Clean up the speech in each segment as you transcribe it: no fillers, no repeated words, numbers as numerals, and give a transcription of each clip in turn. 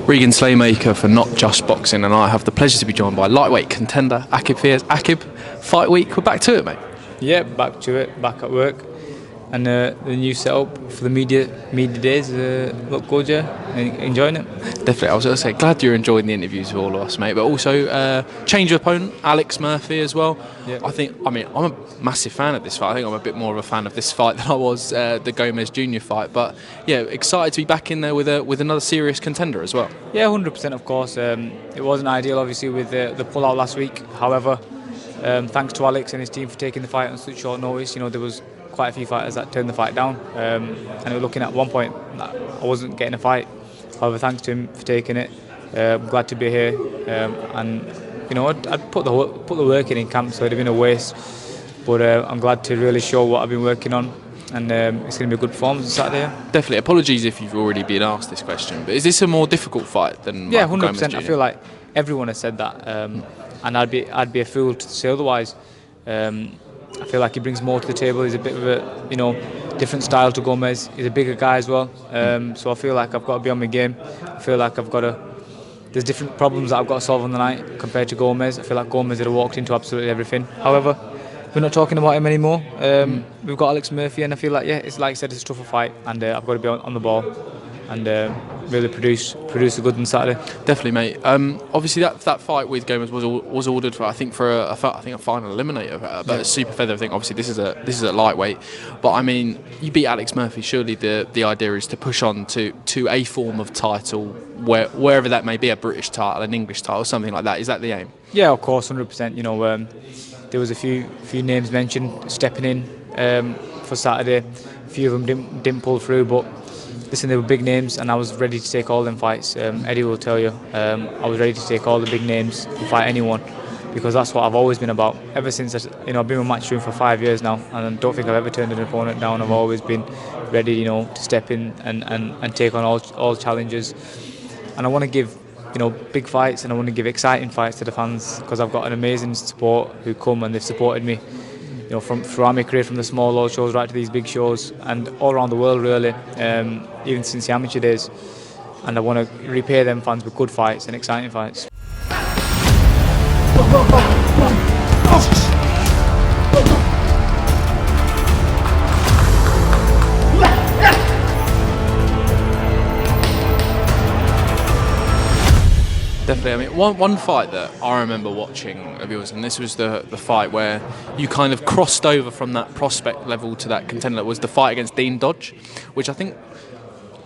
Regan Slaymaker for Not Just Boxing, and I have the pleasure to be joined by lightweight contender Aqib Fiaz. Aqib, fight week, we're back to it, mate. Yeah, back to it, back at work, and the new setup for the media days look good, yeah. Enjoying it. Definitely, I was going to say, glad you're enjoying the interviews with all of us, mate. But also, change of opponent, Alex Murphy as well. Yeah. I'm a massive fan of this fight. I think I'm a bit more of a fan of this fight than I was the Gomez Jr. fight. But yeah, excited to be back in there with another serious contender as well. Yeah, 100%, of course. It wasn't ideal, obviously, with the pullout last week. However, thanks to Alex and his team for taking the fight on such short notice. You know, there was quite a few fighters that turned the fight down, and we were looking at one point that I wasn't getting a fight. However, thanks to him for taking it. I'm glad to be here, and you know, I'd put the work in camp, so it'd have been a waste. But I'm glad to really show what I've been working on, and it's going to be a good performance on Saturday. Definitely. Apologies if you've already been asked this question, but is this a more difficult fight than? Yeah, Michael 100%. Gomez Jr.? I feel like everyone has said that, and I'd be a fool to say otherwise. I feel like he brings more to the table. He's a bit of a different style to Gomez. He's a bigger guy as well. So I feel like I've got to be on my game. I feel like there's different problems that I've got to solve on the night compared to Gomez. I feel like Gomez had walked into absolutely everything. However, we're not talking about him anymore. We've got Alex Murphy, and I feel like, yeah, it's like I said, it's a tougher fight, and I've got to be on the ball and really produce the goods on Saturday. Definitely, mate. Obviously, that fight with Gomez was ordered for a final eliminator, but a super feather. I think obviously this is a lightweight, but I mean, you beat Alex Murphy. Surely the idea is to push on to a form of title, wherever that may be, a British title, an English title, something like that. Is that the aim? Yeah, of course, 100%. You know, there was a few names mentioned stepping in for Saturday. A few of them didn't pull through, but listen, they were big names, and I was ready to take all them fights. Eddie will tell you, I was ready to take all the big names and fight anyone, because that's what I've always been about. Ever since I've been in Matchroom for 5 years now, and I don't think I've ever turned an opponent down. I've always been ready, to step in and take on all challenges. And I want to give, big fights, and I want to give exciting fights to the fans, because I've got an amazing support who come and they've supported me. From throughout my career, from the small old shows right to these big shows, and all around the world really, even since the amateur days. And I want to repay them fans with good fights and exciting fights. Definitely. I mean, one fight that I remember watching of yours, and this was the fight where you kind of crossed over from that prospect level to that contender, was the fight against Dean Dodge, which I think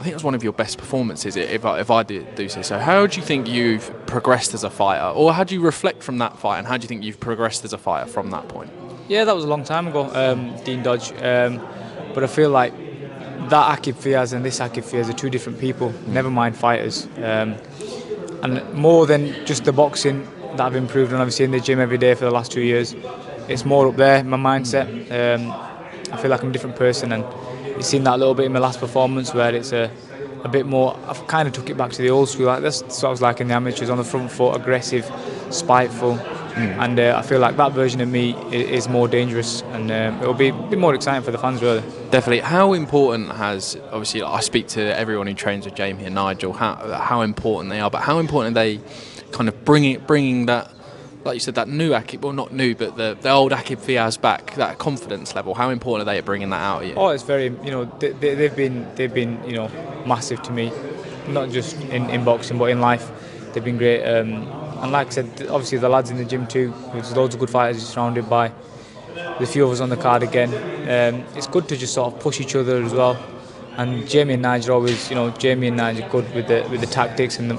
was one of your best performances, if I do say so. How do you think you've progressed as a fighter, or how do you reflect from that fight, and how do you think you've progressed as a fighter from that point? Yeah, that was a long time ago, Dean Dodge. But I feel like that Aqib Fiaz and this Aqib Fiaz are two different people. Never mind fighters. And more than just the boxing that I've improved on, obviously in the gym every day for the last 2 years, it's more up there, my mindset. I feel like I'm a different person, and you've seen that a little bit in my last performance, where it's a bit more, I've kind of took it back to the old school. Like that's what I was like in the amateurs, on the front foot, aggressive, spiteful, and I feel like that version of me is more dangerous, and it'll be a bit more exciting for the fans, really. Definitely. How important has, obviously, I speak to everyone who trains with Jamie and Nigel, how important they are, but how important are they kind of bringing that, like you said, that new Aqib, well, not new, but the old Aqib Fiaz back, that confidence level? How important are they at bringing that out of you? Oh, it's very, they've been massive to me, not just in boxing, but in life. They've been great, and like I said, obviously the lads in the gym too, there's loads of good fighters you're surrounded by. There's a few of us on the card again. It's good to just sort of push each other as well. And Jamie and Nigel always, Jamie and Nigel are good with the tactics and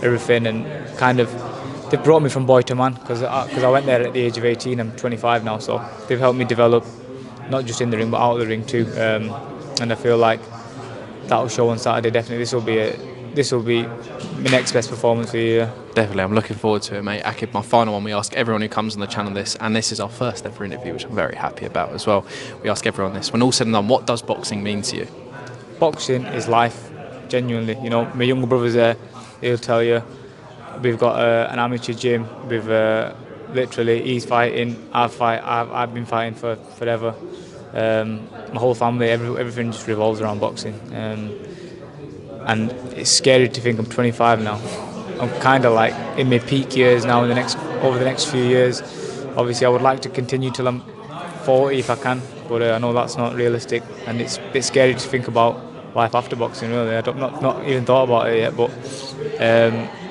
everything, and kind of they've brought me from boy to man, because I went there at the age of 18. I'm 25 now, so they've helped me develop, not just in the ring but out of the ring too. And I feel like that'll show on Saturday. Definitely, this will be my next best performance for the year. Definitely, I'm looking forward to it, mate. Aqib, my final one, we ask everyone who comes on the channel this, and this is our first ever interview, which I'm very happy about as well. We ask everyone this: when all said and done, what does boxing mean to you? Boxing is life, genuinely. My younger brother's there, he'll tell you. We've got an amateur gym. We've literally, he's fighting, I've been fighting for forever. My whole family, everything just revolves around boxing. and it's scary to think I'm 25 now. I'm kind of like in my peak years now. Over the next few years, obviously I would like to continue till I'm 40 if I can, but I know that's not realistic, and it's a bit scary to think about life after boxing. Really, I don't not even thought about it yet, but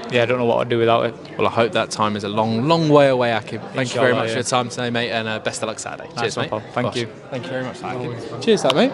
yeah, I don't know what I'd do without it. Well, I hope that time is a long way away, Aqib. Thank you very much yeah. for your time today, mate, and best of luck Saturday. Cheers, mate. Thank you. Thank you very much, Aqib. Cheers, mate.